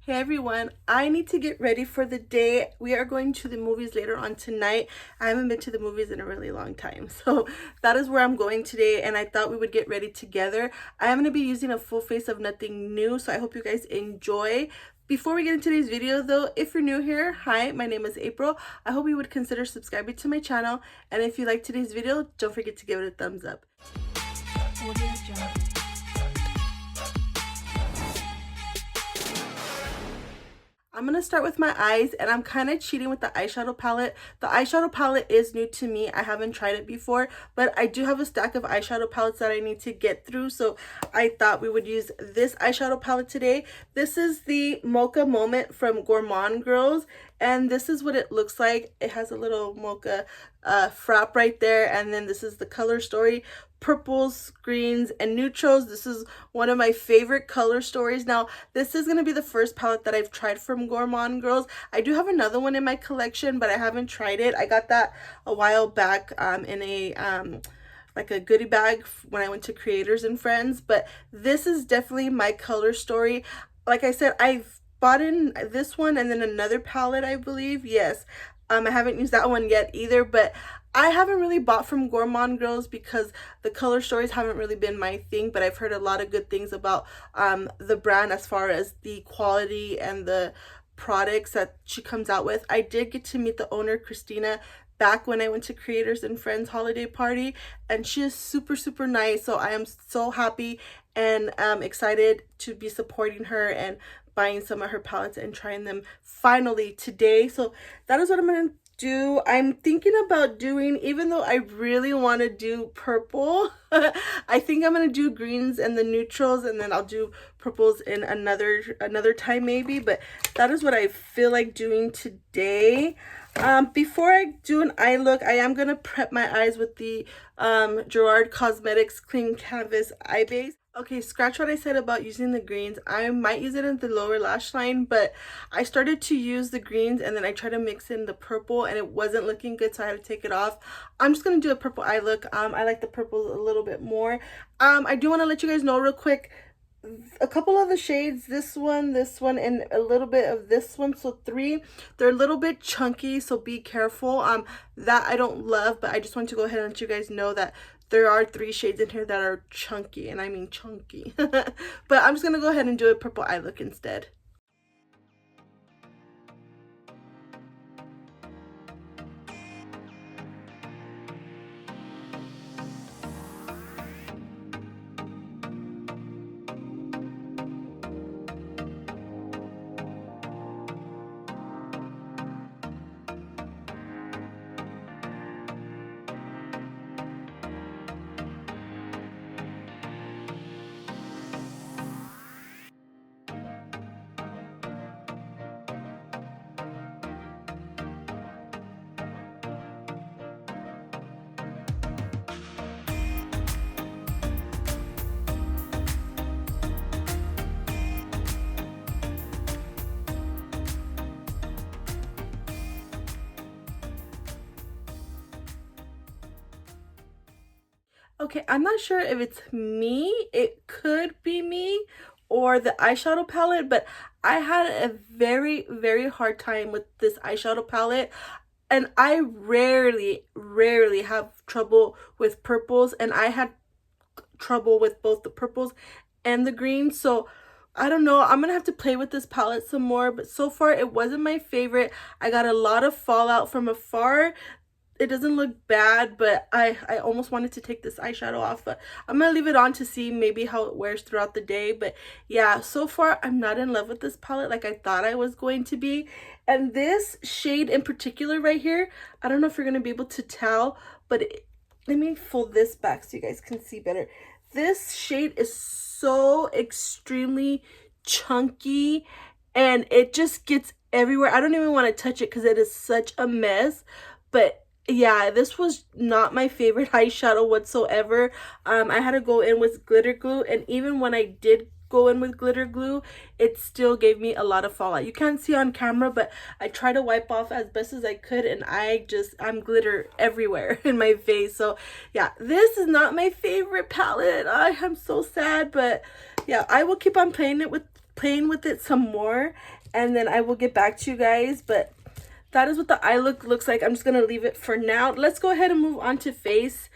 Hey everyone, I need to get ready for the day. We are going to the movies later on tonight. I haven't been to the movies in a really long time. So that is where I'm going today, and I thought we would get ready together. I am going to be using a full face of nothing new, so I hope you guys enjoy. Before we get into today's video though, if you're new here, hi, my name is April. I hope you would consider subscribing to my channel, and if you like today's video, don't forget to give it a thumbs up. I'm going to start with my eyes, and I'm kind of cheating with the eyeshadow palette. The eyeshadow palette is new to me. I haven't tried it before, but I do have a stack of eyeshadow palettes that I need to get through, so I thought we would use this eyeshadow palette today. This is the Mocha Moment from Grwm Girls, and this is what it looks like. It has a little mocha frap right there, and then this is the color story. Purples, greens, and neutrals. This is one of my favorite color stories. Now, this is going to be the first palette that I've tried from Grwm Girls. I do have another one in my collection, but I haven't tried it. I got that a while back in a like a goodie bag when I went to Creators and Friends, but this is definitely my color story. Like I said, I've bought in this one and then another palette, I believe. Yes. I haven't used that one yet either, but I haven't really bought from Grwm Girls because the color stories haven't really been my thing, but I've heard a lot of good things about the brand as far as the quality and the products that she comes out with. I did get to meet the owner, Christina, back when I went to Creators and Friends holiday party, and she is super nice, so I am so happy and excited to be supporting her and buying some of her palettes and trying them finally today. So that is what I'm going to do. I'm thinking about doing, even though I really want to do purple, I think I'm going to do greens and the neutrals, and then I'll do purples in another time maybe, but that is what I feel like doing today. Before I do an eye look, I am going to prep my eyes with the Gerard Cosmetics Clean Canvas Eye Base. Okay, scratch what I said about using the greens. I might use it in the lower lash line, but I started to use the greens and then I tried to mix in the purple and it wasn't looking good, so I had to take it off. I'm just going to do a purple eye look. I like the purple a little bit more. I do want to let you guys know real quick, a couple of the shades, this one, and a little bit of this one, so 3, they're a little bit chunky, so be careful. That I don't love, but I just want to go ahead and let you guys know that there are 3 shades in here that are chunky, and I mean chunky. But I'm just gonna go ahead and do a purple eye look instead. Okay, I'm not sure if it's me. It could be me or the eyeshadow palette, but I had a very hard time with this eyeshadow palette. And I rarely have trouble with purples, and I had trouble with both the purples and the greens. So I don't know, I'm gonna have to play with this palette some more, but so far it wasn't my favorite. I got a lot of fallout from afar. It doesn't look bad, but I almost wanted to take this eyeshadow off, but I'm gonna leave it on to see maybe how it wears throughout the day. But yeah, so far I'm not in love with this palette like I thought I was going to be. And this shade in particular right here, I don't know if you're gonna be able to tell, but let me fold this back so you guys can see better. This shade is so extremely chunky and it just gets everywhere. I don't even want to touch it because it is such a mess. But yeah, this was not my favorite eyeshadow whatsoever. I had to go in with glitter glue, and even when I did go in with glitter glue, it still gave me a lot of fallout. You can't see on camera, but I try to wipe off as best as I could, and I'm glitter everywhere in my face. So yeah, this is not my favorite palette. I am so sad, but yeah, I will keep on playing playing with it some more, and then I will get back to you guys. But that is what the eye look looks like. I'm just gonna leave it for now. Let's go ahead and move on to face.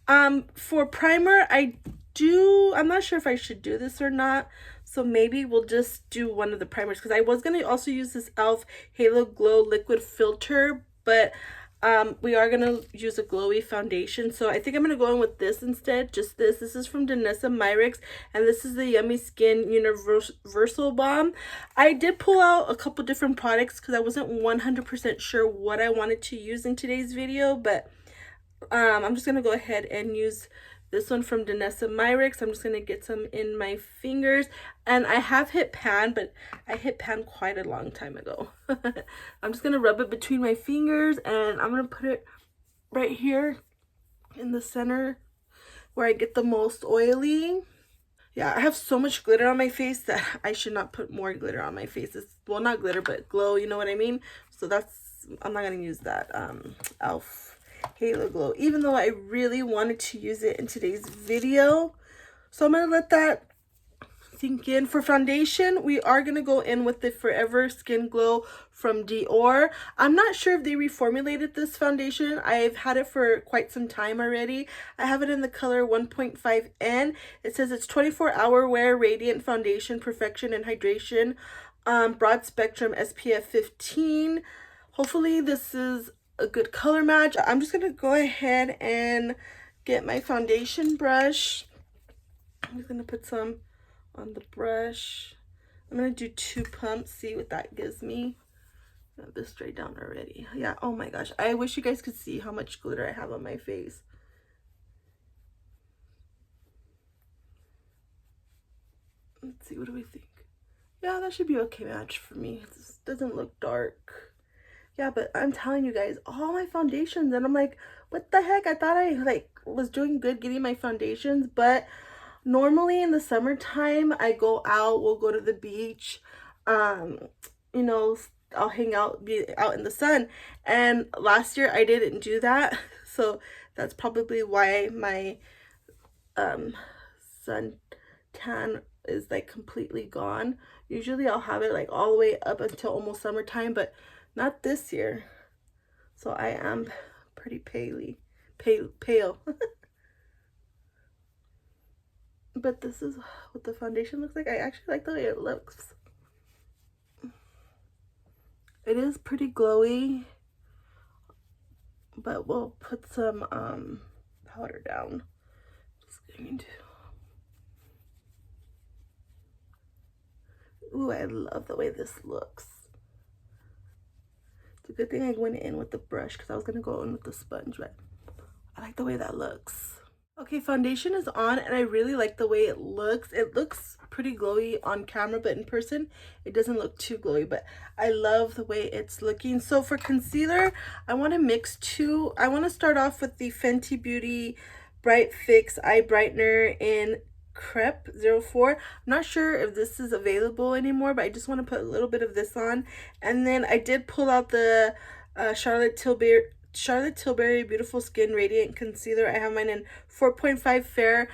For primer, I'm not sure if I should do this or not, so maybe we'll just do one of the primers, because I was gonna also use this e.l.f. Halo Glow liquid filter, but we are gonna use a glowy foundation, so I think I'm gonna go in with this instead. Just this is from Danessa Myricks, and this is the Yummy Skin Universal Balm. I did pull out a couple different products because I wasn't 100% sure what I wanted to use in today's video, but I'm just gonna go ahead and use this one from Danessa Myricks. I'm just gonna get some in my fingers, and I have hit pan, but I hit pan quite a long time ago. I'm just gonna rub it between my fingers, and I'm gonna put it right here in the center where I get the most oily. Yeah, I have so much glitter on my face that I should not put more glitter on my face. It's, well, not glitter, but glow, you know what I mean? So I'm not gonna use that e.l.f. Halo Glow, even though I really wanted to use it in today's video. So I'm gonna let that sink in. For foundation, we are gonna go in with the Forever Skin Glow from Dior. I'm not sure if they reformulated this foundation. I've had it for quite some time already. I have it in the color 1.5N. It says it's 24-hour wear, radiant foundation, perfection and hydration, broad spectrum, SPF 15. Hopefully this is a good color match. I'm just gonna go ahead and get my foundation brush. I'm just gonna put some on the brush. I'm gonna do 2 pumps, see what that gives me. Got this straight down already. Yeah, oh my gosh, I wish you guys could see how much glitter I have on my face. Let's see, what do we think? Yeah, that should be okay match for me. This doesn't look dark. Yeah, but I'm telling you guys, all my foundations, and I'm like, what the heck? I thought I like was doing good getting my foundations, but normally in the summertime, I go out, we'll go to the beach, you know, I'll hang out, be out in the sun, and last year I didn't do that, so that's probably why my sun tan is like completely gone. Usually I'll have it like all the way up until almost summertime, but not this year. So I am pretty pale. But this is what the foundation looks like. I actually like the way it looks. It is pretty glowy, but we'll put some powder down. Just going to. Ooh, I love the way this looks. It's a good thing I went in with the brush because I was going to go in with the sponge, but I like the way that looks. Okay, foundation is on, and I really like the way it looks. It looks pretty glowy on camera, but in person, it doesn't look too glowy, but I love the way it's looking. So for concealer, I want to mix 2. I want to start off with the Fenty Beauty Bright Fix Eye Brightener in Crepe 04. I'm not sure if this is available anymore, but I just want to put a little bit of this on. And then I did pull out the Charlotte Tilbury Beautiful Skin Radiant Concealer. I have mine in 4.5 Fair.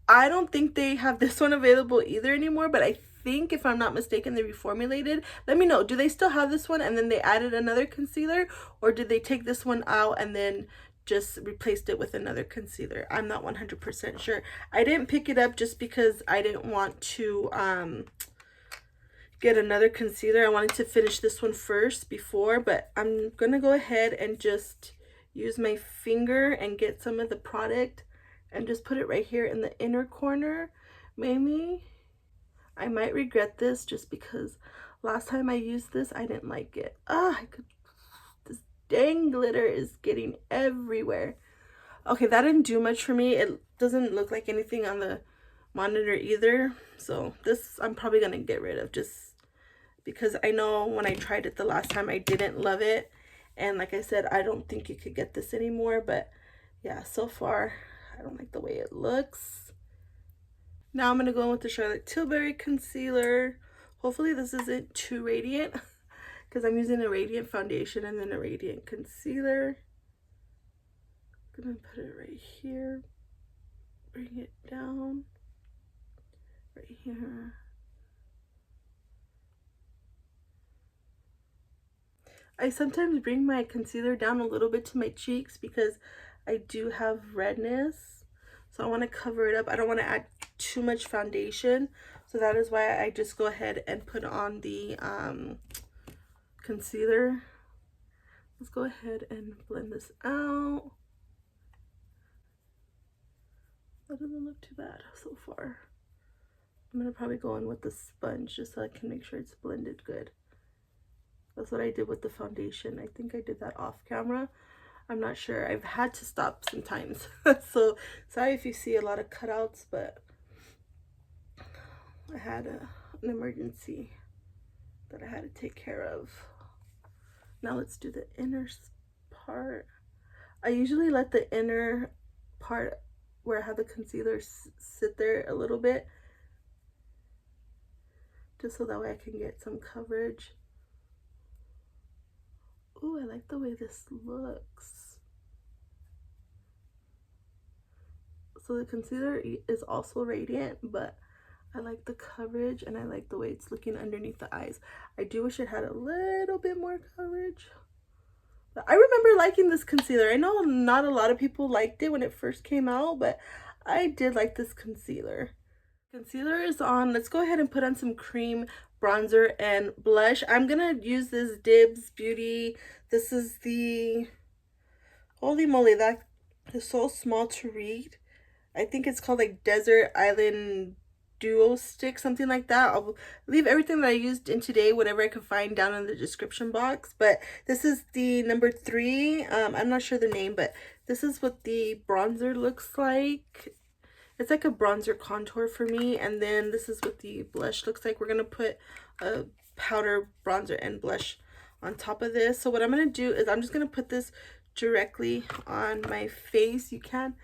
I don't think they have this one available either anymore, but I think, if I'm not mistaken, they reformulated. Let me know, do they still have this one and then they added another concealer, or did they take this one out and then just replaced it with another concealer? I'm not 100% sure. I didn't pick it up just because I didn't want to get another concealer. I wanted to finish this one first before, but I'm gonna go ahead and just use my finger and get some of the product and just put it right here in the inner corner. Maybe I might regret this just because last time I used this, I didn't like it. This dang glitter is getting everywhere. Okay, that didn't do much for me. It doesn't look like anything on the monitor either. So this I'm probably gonna get rid of just because I know when I tried it the last time, I didn't love it. And like I said, I don't think you could get this anymore. But yeah, so far, I don't like the way it looks. Now I'm going to go in with the Charlotte Tilbury concealer. Hopefully this isn't too radiant because I'm using a radiant foundation and then a radiant concealer. I'm going to put it right here. Bring it down. Right here. I sometimes bring my concealer down a little bit to my cheeks because I do have redness. So I want to cover it up. I don't want to add too much foundation. So that is why I just go ahead and put on the concealer. Let's go ahead and blend this out. That doesn't look too bad so far. I'm going to probably go in with the sponge just so I can make sure it's blended good. That's what I did with the foundation. I think I did that off camera. I'm not sure. I've had to stop sometimes. So sorry if you see a lot of cutouts, but I had an emergency that I had to take care of. Now let's do the inner part. I usually let the inner part where I have the concealer sit there a little bit, just so that way I can get some coverage. Ooh, I like the way this looks. So the concealer is also radiant, but I like the coverage and I like the way it's looking underneath the eyes. I do wish it had a little bit more coverage. But I remember liking this concealer. I know not a lot of people liked it when it first came out, but I did like this concealer. Concealer is on. Let's go ahead and put on some cream, bronzer, and blush. I'm gonna use this Dibs Beauty. This is the, holy moly, that is so small to read. I think it's called like Desert Island Duo Stick, something like that. I'll leave everything that I used in today, whatever I could find, down in the description box. But this is the number 3. I'm not sure the name, but this is what the bronzer looks like. It's like a bronzer contour for me. And then this is what the blush looks like. We're going to put a powder, bronzer, and blush on top of this. So what I'm going to do is I'm just going to put this directly on my face. You can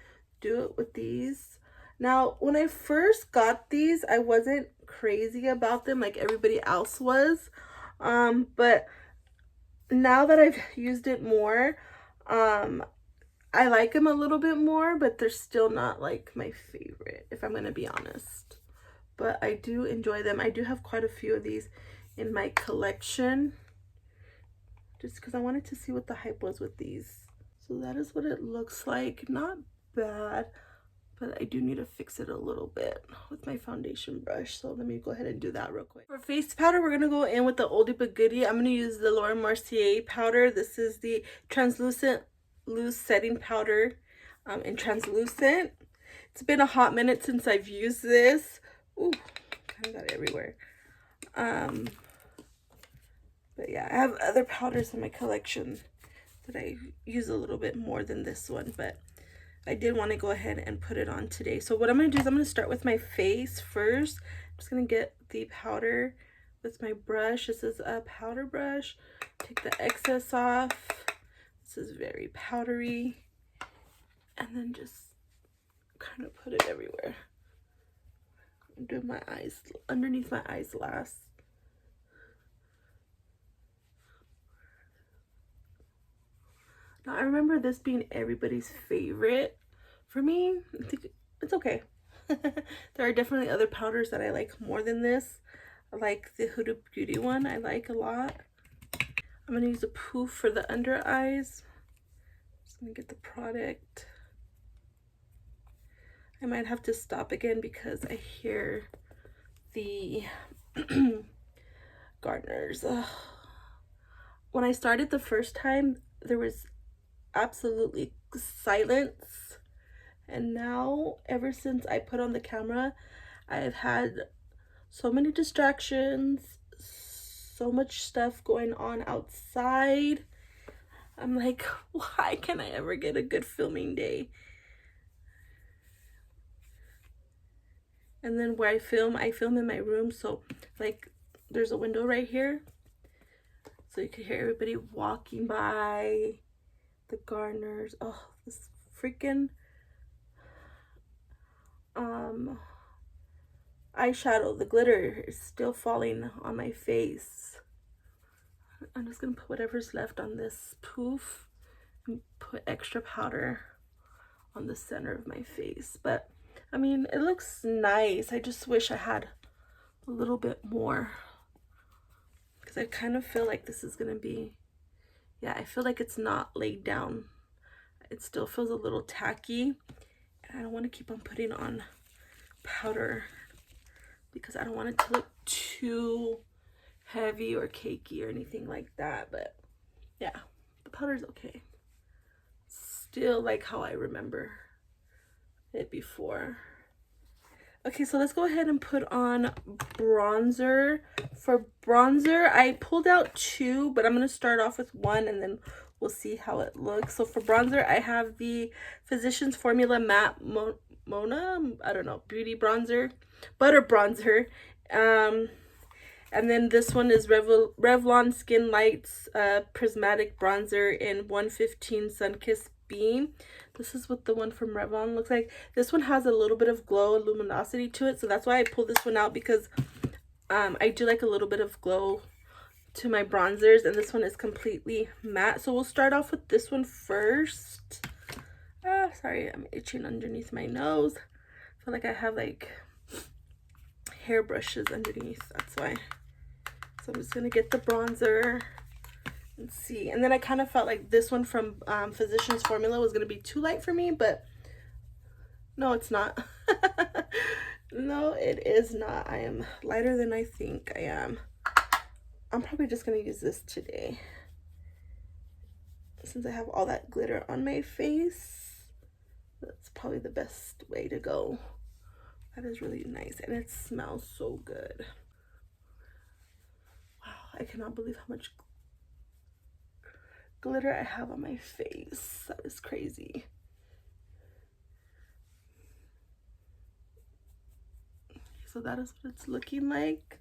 do it with these. Now, when I first got these, I wasn't crazy about them like everybody else was. But now that I've used it more, I like them a little bit more, but they're still not like my favorite, if I'm going to be honest. But I do enjoy them. I do have quite a few of these in my collection, just because I wanted to see what the hype was with these. So that is what it looks like. Not bad, but I do need to fix it a little bit with my foundation brush. So let me go ahead and do that real quick. For face powder, we're going to go in with the oldie but goodie. I'm going to use the Laura Mercier powder. This is the translucent loose setting powder in translucent. It's been a hot minute since I've used this. Ooh, kind of got it everywhere. But yeah, I have other powders in my collection that I use a little bit more than this one, but I did want to go ahead and put it on today. So what I'm going to do is I'm going to start with my face first. I'm just going to get the powder with my brush. This is a powder brush. Take the excess off. This is very powdery. And then just kind of put it everywhere. Do my eyes, underneath my eyes last. Now, I remember this being everybody's favorite. For me, I think it's okay. There are definitely other powders that I like more than this. I like the Huda Beauty one. I like a lot. I'm going to use a poof for the under eyes. Just going to get the product. I might have to stop again because I hear the gardeners. When I started the first time, there was absolutely silence. And now, ever since I put on the camera, I've had so many distractions, so much stuff going on outside. I'm like, why can't I ever get a good filming day? And then where I film in my room. So like there's a window right here. So you can hear everybody walking by, the gardeners. Oh, this freaking eyeshadow, the glitter is still falling on my face. I'm just gonna put whatever's left on this poof and put extra powder on the center of my face. But I mean, it looks nice. I just wish I had a little bit more, because I kind of feel like this is gonna be Yeah, I feel like it's not laid down. It still feels a little tacky. And I don't want to keep on putting on powder because I don't want it to look too heavy or cakey or anything like that. But yeah, the powder's okay. Still like how I remember it before. Okay, so let's go ahead and put on bronzer. For bronzer, I pulled out 2, but I'm going to start off with 1 and then we'll see how it looks. So for bronzer, I have the Physicians Formula Matte Mona, I don't know, Beauty Bronzer, Butter Bronzer. And then this one is Revlon Skin Lights Prismatic Bronzer in 115 Sunkissed Beam. This is what the one from Revlon looks like. This one has a little bit of glow and luminosity to it, so that's why I pulled this one out, because I do like a little bit of glow to my bronzers, and this one is completely matte. So we'll start off with this one first. Sorry, I'm itching underneath my nose. I feel like I have like hair brushes underneath, that's why. So I'm just gonna get the bronzer and see. And then I kind of felt like this one from Physicians Formula was gonna be too light for me, but no, it's not. No, it is not. I am lighter than I think I am. I'm probably just gonna use this today since I have all that glitter on my face. That's probably the best way to go. That is really nice, and it smells so good. Wow, I cannot believe how much glitter I have on my face. That is crazy. So that is what it's looking like.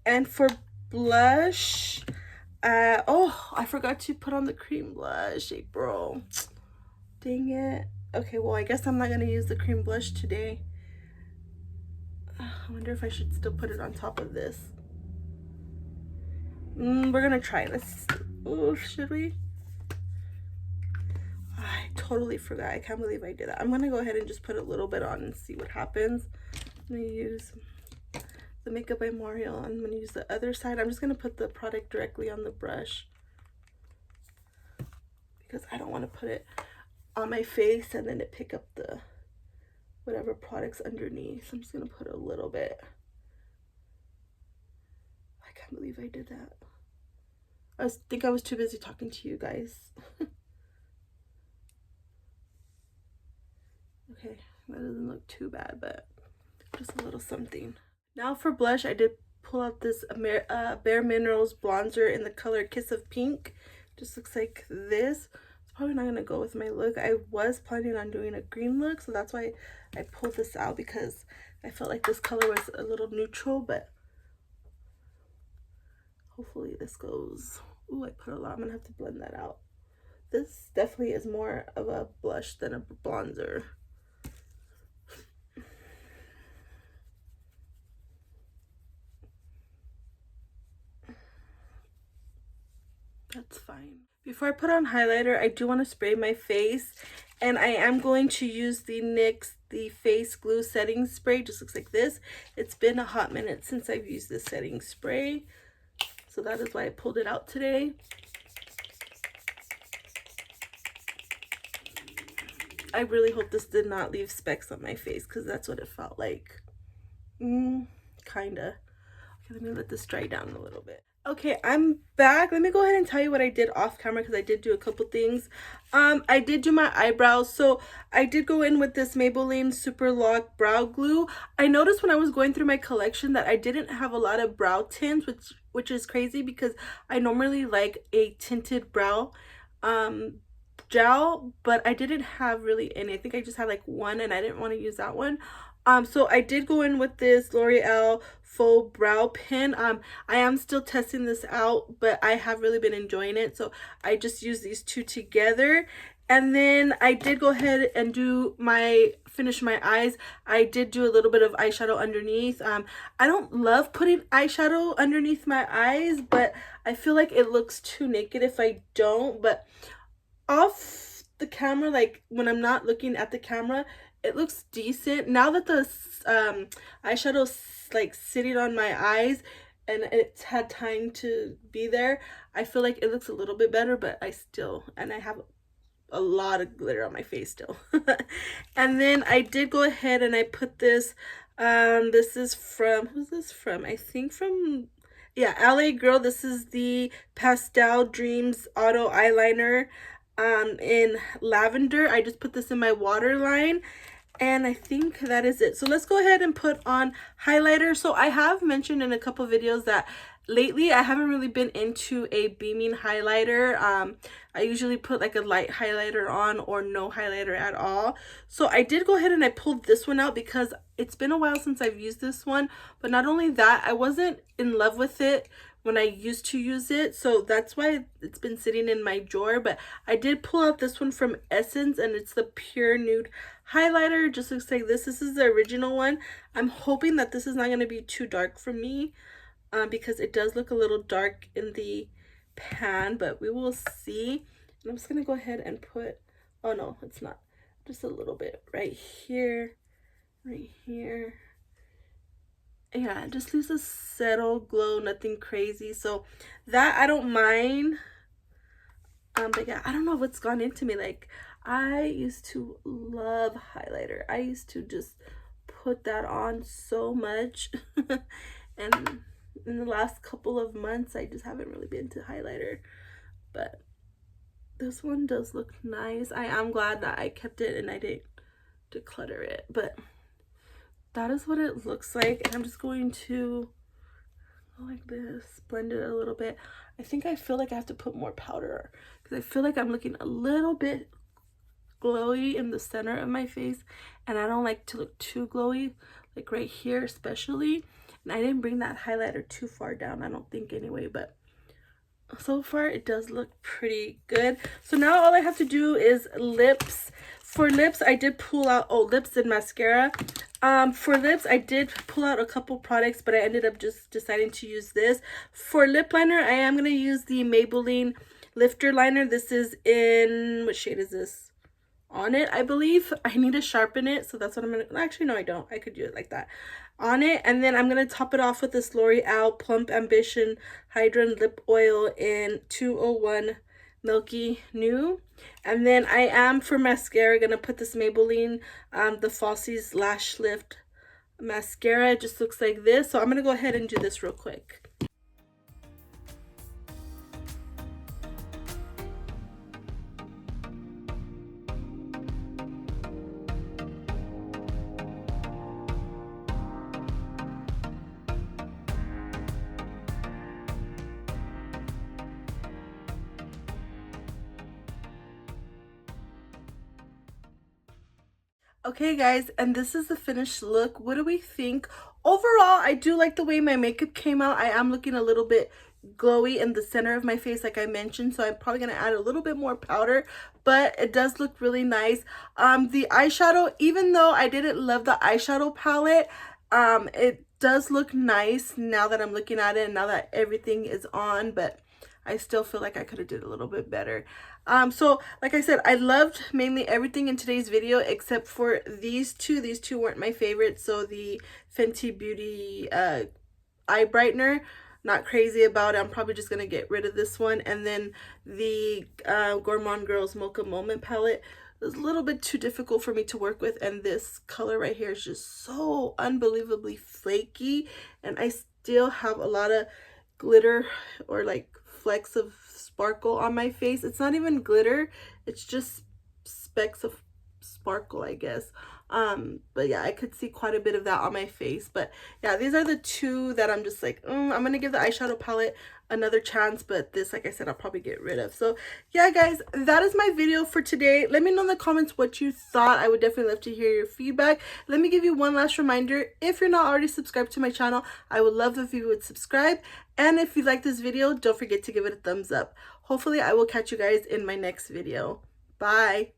And for blush, oh, I forgot to put on the cream blush, April. Dang it. Okay, well, I guess I'm not gonna use the cream blush today. I wonder if I should still put it on top of this. We're gonna try this. Oh, should we? I totally forgot. I can't believe I did that. I'm gonna go ahead and just put a little bit on and see what happens. I'm gonna use the Makeup by Mario. I'm gonna use the other side. I'm just gonna put the product directly on the brush because I don't want to put it on my face and then it pick up the whatever products underneath. So I'm just gonna put a little bit. I can't believe I did that. I think I was too busy talking to you guys. Okay, that doesn't look too bad, but just a little something. Now for blush, I did pull out this Bare Minerals bronzer in the color Kiss of Pink. Just looks like this. It's probably not gonna go with my look. I was planning on doing a green look, so that's why I pulled this out, because I felt like this color was a little neutral, but hopefully this goes. Ooh, I put a lot. I'm gonna have to blend that out. This definitely is more of a blush than a bronzer. That's fine. Before I put on highlighter, I do want to spray my face, and I am going to use the NYX the Face Glue Setting Spray. Just looks like this. It's been a hot minute since I've used this setting spray, so that is why I pulled it out today. I really hope this did not leave specks on my face, because that's what it felt like. Kinda. Okay, let me let this dry down a little bit. Okay, I'm back. Let me go ahead and tell you what I did off camera, because I did do a couple things. I did do my eyebrows. So I did go in with this Maybelline Super Lock Brow Glue. I noticed when I was going through my collection that I didn't have a lot of brow tints, which is crazy, because I normally like a tinted brow gel, but I didn't have really any. I think I just had like one, and I didn't want to use that one. So I did go in with this L'Oreal Faux Brow Pen. I am still testing this out, but I have really been enjoying it, so I just use these two together. And then I did go ahead and finish my eyes. I did do a little bit of eyeshadow underneath. I don't love putting eyeshadow underneath my eyes, but I feel like it looks too naked if I don't. But off the camera, like when I'm not looking at the camera, it looks decent. Now that the eyeshadow's like sitting on my eyes, and it's had time to be there, I feel like it looks a little bit better, but I have a lot of glitter on my face still. And then I did go ahead and I put this, this is from, who's this from? I think from, yeah, LA Girl. This is the Pastel Dreams Auto Eyeliner in lavender. I just put this in my waterline. And I think that is it. So let's go ahead and put on highlighter. So I have mentioned in a couple videos that lately I haven't really been into a beaming highlighter. I usually put like a light highlighter on or no highlighter at all. So I did go ahead and I pulled this one out because it's been a while since I've used this one. But not only that, I wasn't in love with it when I used to use it, so that's why it's been sitting in my drawer. But I did pull out this one from Essence, and it's the Pure Nude highlighter. It just looks like this. This is the original one. I'm hoping that this is not going to be too dark for me, because it does look a little dark in the pan, but we will see. And I'm just going to go ahead and put, oh no, it's not, just a little bit right here, right here. Yeah, it just leaves a subtle glow, nothing crazy. So that I don't mind. But yeah, I don't know what's gone into me. Like, I used to love highlighter. I used to just put that on so much. And in the last couple of months, I just haven't really been to highlighter. But this one does look nice. I am glad that I kept it and I didn't declutter it. But that is what it looks like. And I'm just going to go like this, blend it a little bit. I think I feel like I have to put more powder because I feel like I'm looking a little bit glowy in the center of my face, and I don't like to look too glowy, like right here especially. And I didn't bring that highlighter too far down, I don't think anyway, but so far it does look pretty good. So now all I have to do is lips. For lips, I did pull out, oh, lips and mascara. For lips, I did pull out a couple products, but I ended up just deciding to use this. For lip liner, I am going to use the Maybelline Lifter Liner. This is in, what shade is this? On It, I believe. I need to sharpen it, so that's what I'm going to, actually, no, I don't. I could do it like that. On It, and then I'm going to top it off with this L'Oreal Plump Ambition Hydra Lip Oil in 201 Milky Nude. And then I am, for mascara, gonna put this Maybelline the Falsies Lash Lift mascara. It just looks like this, so I'm gonna go ahead and do this real quick. Okay guys, and this is the finished look. What do we think? Overall, I do like the way my makeup came out. I am looking a little bit glowy in the center of my face, like I mentioned, so I'm probably going to add a little bit more powder, but it does look really nice. The eyeshadow, even though I didn't love the eyeshadow palette, it does look nice now that I'm looking at it and now that everything is on, but I still feel like I could have did a little bit better. So like I said, I loved mainly everything in today's video except for these two. These two weren't my favorites. So the Fenty Beauty eye brightener, not crazy about it. I'm probably just gonna get rid of this one. And then the Gourmand Girls Mocha Moment palette was a little bit too difficult for me to work with, and this color right here is just so unbelievably flaky, and I still have a lot of glitter or like flecks of sparkle on my face. It's not even glitter, it's just specks of sparkle, I guess. But yeah, I could see quite a bit of that on my face. But yeah, these are the two that I'm just like, I'm gonna give the eyeshadow palette another chance, but this, like I said, I'll probably get rid of. So yeah guys, that is my video for today. Let me know in the comments what you thought. I would definitely love to hear your feedback. Let me give you one last reminder. If you're not already subscribed to my channel, I would love if you would subscribe, and if you like this video, don't forget to give it a thumbs up. Hopefully I will catch you guys in my next video. Bye.